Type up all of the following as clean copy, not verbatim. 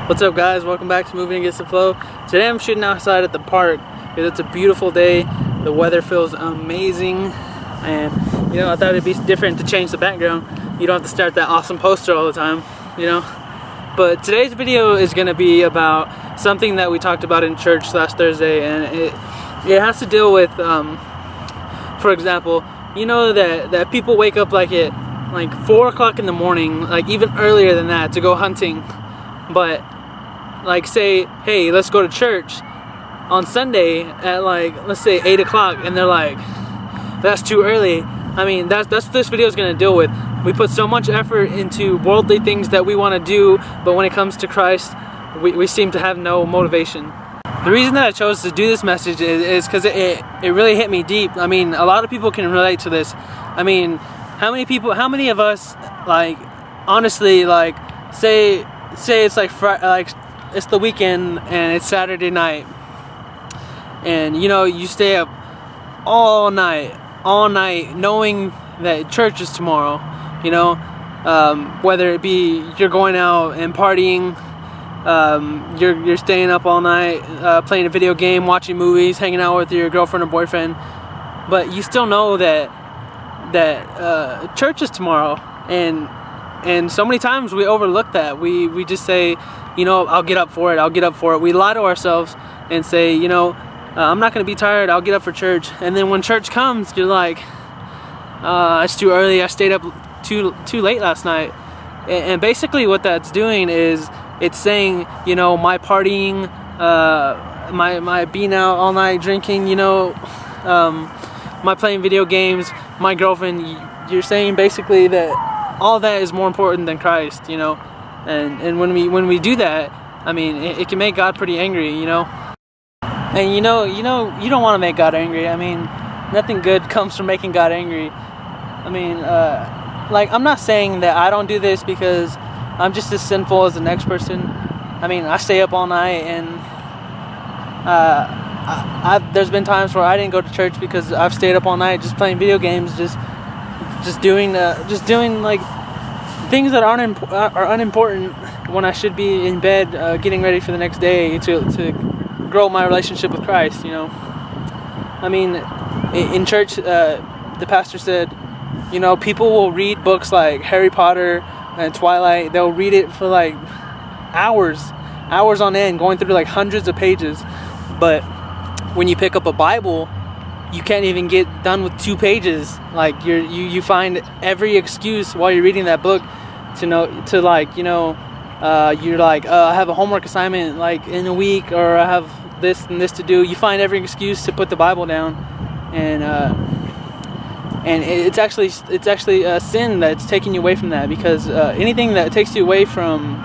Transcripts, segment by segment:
What's up, guys? Welcome back to Moving Against the Flow. Today I'm shooting outside at the park because it's a beautiful day. The weather feels amazing, and I thought it'd be different to change the background. You don't have to stare at that awesome poster all the time, But today's video is going to be about something that we talked about in church last Thursday, and it has to deal with, for example, that people wake up like at 4 o'clock in the morning, like even earlier than that, to go hunting. But say, hey, let's go to church on Sunday at let's say 8 o'clock, and they're like, that's too early. I mean, that's what this video is going to deal with. We put so much effort into worldly things that we want to do, but when it comes to Christ, we seem to have no motivation. The reason that I chose to do this message is because it really hit me deep. I mean, a lot of people can relate to this. I mean, how many of us, honestly, say it's it's the weekend and it's Saturday night, and you stay up all night knowing that church is tomorrow, whether it be you're going out and partying, you're staying up all night, playing a video game, watching movies, hanging out with your girlfriend or boyfriend, but you still know that church is tomorrow. And so many times we overlook that. We just say, I'll get up for it. We lie to ourselves and say, I'm not going to be tired, I'll get up for church. And then when church comes, you're like, it's too early, I stayed up too late last night. And basically what that's doing is it's saying, my partying, my being out all night drinking, my playing video games, my girlfriend, you're saying basically that all that is more important than Christ, and when we do that, I mean, it can make God pretty angry, and you don't want to make God angry. I mean, nothing good comes from making God angry. I mean, I'm not saying that I don't do this because I'm just as sinful as the next person. I mean, I stay up all night, and there's been times where I didn't go to church because I've stayed up all night just playing video games, just doing things that are unimportant when I should be in bed, getting ready for the next day to grow my relationship with Christ. I mean, in church, the pastor said, people will read books like Harry Potter and Twilight. They'll read it for hours on end, going through hundreds of pages. But when you pick up a Bible, you can't even get done with 2 pages. You find every excuse while you're reading that book you're I have a homework assignment in a week, or I have this and this to do. You find every excuse to put the Bible down, and it's actually a sin that's taking you away from that, because anything that takes you away from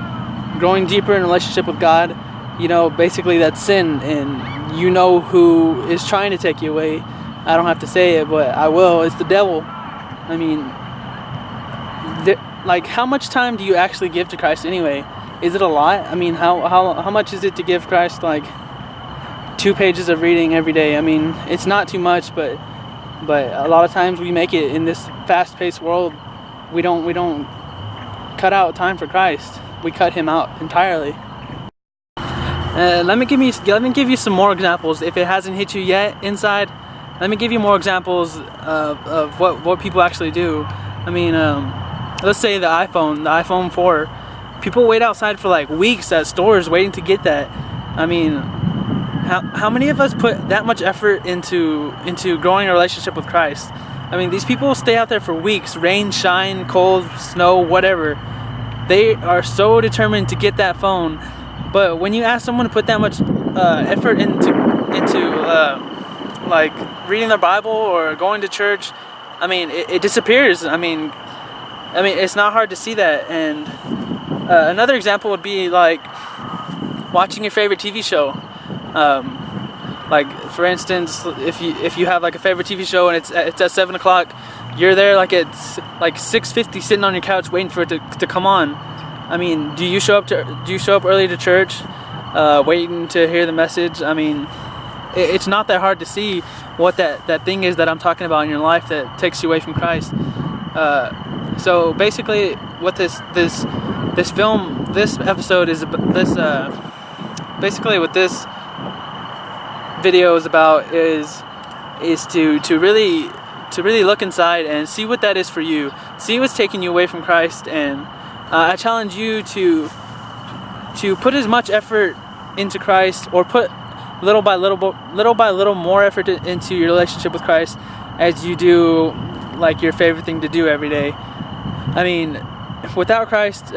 growing deeper in a relationship with God, basically that's sin, and who is trying to take you away. I don't have to say it, but I will. It's the devil. I mean, how much time do you actually give to Christ anyway? Is it a lot? I mean, how much is it to give Christ 2 pages of reading every day? I mean, it's not too much, but a lot of times we make it in this fast-paced world. We don't cut out time for Christ. We cut him out entirely. Let me give you some more examples. If it hasn't hit you yet inside, let me give you more examples of what people actually do. I mean, let's say the iPhone 4. People wait outside for weeks at stores waiting to get that. I mean, how many of us put that much effort into growing a relationship with Christ? I mean, these people stay out there for weeks, rain, shine, cold, snow, whatever. They are so determined to get that phone. But when you ask someone to put that much effort into reading their Bible or going to church, I mean, it disappears. I mean, it's not hard to see that. And another example would be watching your favorite TV show. For instance, if you have a favorite TV show and it's at 7 o'clock, you're there at 6:50 sitting on your couch waiting for it to come on. I mean, do you show up early to church, waiting to hear the message? I mean, it's not that hard to see what that thing is that I'm talking about in your life that takes you away from Christ. So basically, what this this episode is this basically what this video is about is to really look inside and see what that is for you, see what's taking you away from Christ, and I challenge you to put as much effort into Christ, or put little by little more effort into your relationship with Christ as you do like your favorite thing to do every day. I mean, without Christ,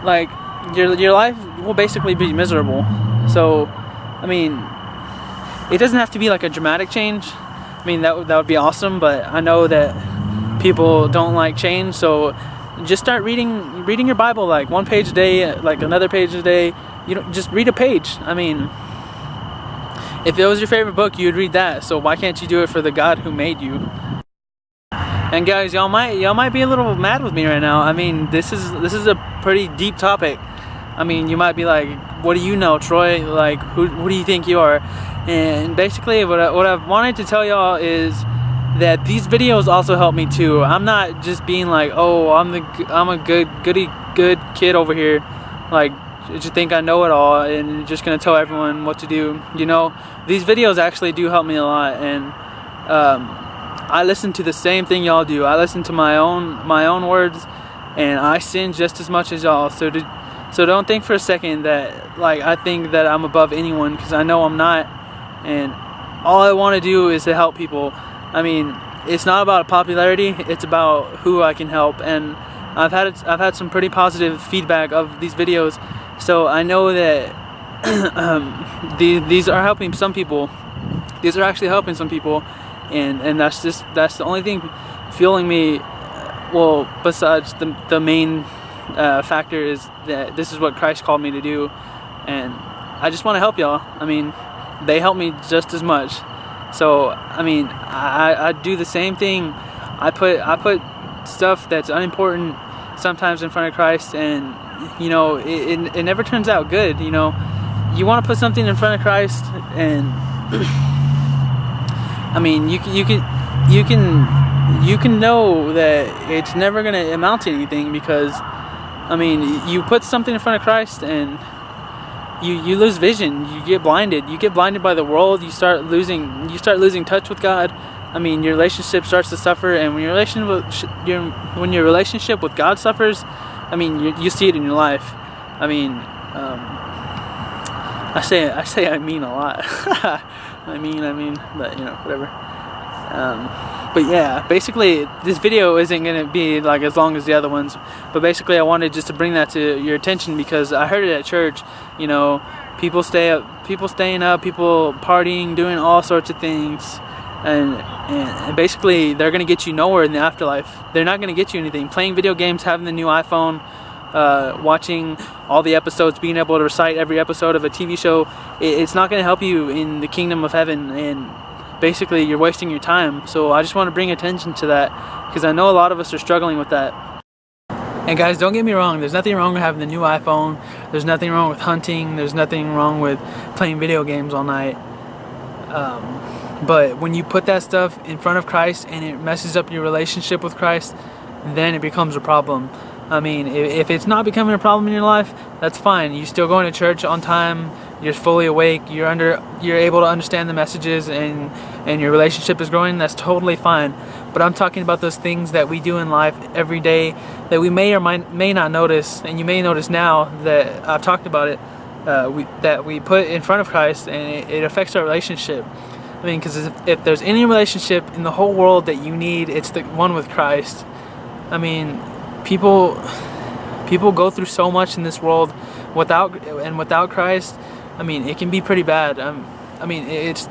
like your life will basically be miserable. So, I mean, it doesn't have to be like a dramatic change. I mean, that would be awesome, but I know that people don't like change, so just start reading your Bible, like one page a day, like another page a day. You know, just read a page. I mean, if it was your favorite book, you'd read that. So why can't you do it for the God who made you? And guys, y'all might be a little mad with me right now. I mean, this is a pretty deep topic. I mean, you might be like, what do you know, Troy? Like, who do you think you are? And basically, what I've wanted to tell y'all is that these videos also help me too. I'm not just being like, oh, I'm a good kid over here, like, just think I know it all and just gonna tell everyone what to do. You know, these videos actually do help me a lot, and I listen to the same thing y'all do. I listen to my own words, and I sin just as much as y'all. So don't think for a second that like I think that I'm above anyone, because I know I'm not. And all I want to do is to help people. I mean, it's not about popularity, it's about who I can help. And I've had some pretty positive feedback of these videos, so I know that these are helping some people. These are actually helping some people, and that's the only thing fueling me. Well, besides the main factor is that this is what Christ called me to do, and I just want to help y'all. I mean, they help me just as much. So I mean, I do the same thing. I put stuff that's unimportant sometimes in front of Christ, and you know, it never turns out good. You know, you want to put something in front of Christ, and I mean, you can know that it's never gonna amount to anything, because I mean, you put something in front of Christ and you lose vision. You get blinded by the world. You start losing touch with God. I mean, your relationship starts to suffer, and when your relationship with God suffers, I mean, you see it in your life. I mean, I mean a lot. I mean, but you know, whatever. But yeah, basically this video isn't going to be like as long as the other ones, but basically I wanted just to bring that to your attention, because I heard it at church. You know, people staying up, people partying, doing all sorts of things, and basically they're going to get you nowhere in the afterlife. They're not going to get you anything. Playing video games, having the new iPhone, watching all the episodes, being able to recite every episode of a TV show, it's not going to help you in the kingdom of heaven, and basically you're wasting your time. So I just want to bring attention to that, because I know a lot of us are struggling with that. And guys, don't get me wrong, there's nothing wrong with having the new iPhone, there's nothing wrong with hunting, there's nothing wrong with playing video games all night, but when you put that stuff in front of Christ and it messes up your relationship with Christ, then it becomes a problem. I mean, if it's not becoming a problem in your life, that's fine. You're still going to church on time, you're fully awake, you're able to understand the messages, and your relationship is growing, that's totally fine. But I'm talking about those things that we do in life every day that we may or may not notice, and you may notice now that I've talked about it, that we put in front of Christ, and it affects our relationship. I mean, because if there's any relationship in the whole world that you need, it's the one with Christ. I mean, people go through so much in this world without Christ. I mean, it can be pretty bad. I mean, it's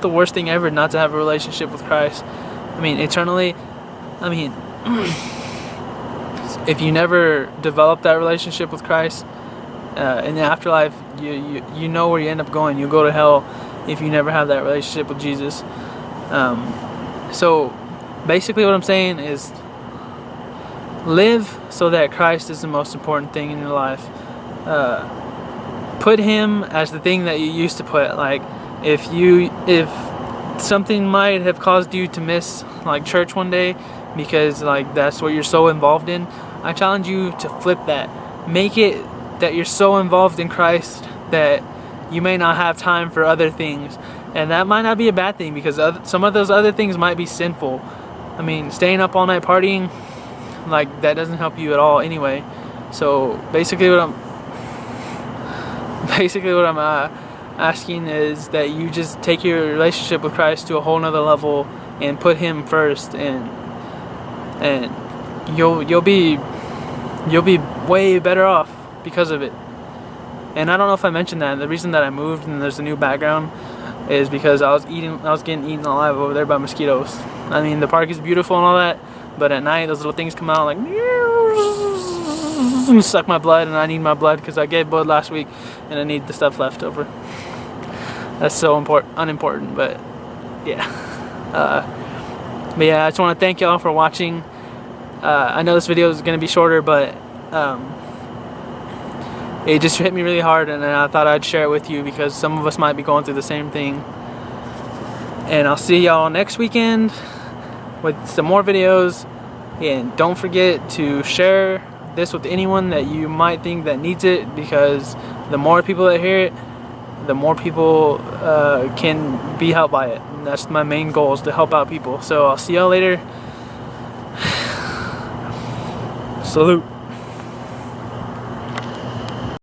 the worst thing ever not to have a relationship with Christ. I mean, eternally. I mean, if you never develop that relationship with Christ in the afterlife, you know where you end up going. You'll go to hell if you never have that relationship with Jesus. So basically what I'm saying is, live so that Christ is the most important thing in your life. Put him as the thing that you used to put. Like, if something might have caused you to miss like church one day because like that's what you're so involved in, I challenge you to flip that. Make it that you're so involved in Christ that you may not have time for other things. And that might not be a bad thing, because some of those other things might be sinful. I mean, staying up all night partying, like, that doesn't help you at all anyway. So basically what I'm asking is that you just take your relationship with Christ to a whole nother level and put Him first, and you'll be way better off because of it. And I don't know if I mentioned that the reason that I moved and there's a new background is because I was getting eaten alive over there by mosquitoes. I mean, the park is beautiful and all that, but at night those little things come out like and suck my blood, and I need my blood because I gave blood last week and I need the stuff left over. That's so unimportant, but yeah. But yeah, I just want to thank y'all for watching. I know this video is going to be shorter, but it just hit me really hard, and I thought I'd share it with you because some of us might be going through the same thing. And I'll see y'all next weekend with some more videos. And don't forget to share this with anyone that you might think that needs it, because the more people that hear it, the more people can be helped by it. And that's my main goal, is to help out people. So I'll see y'all later. Salute.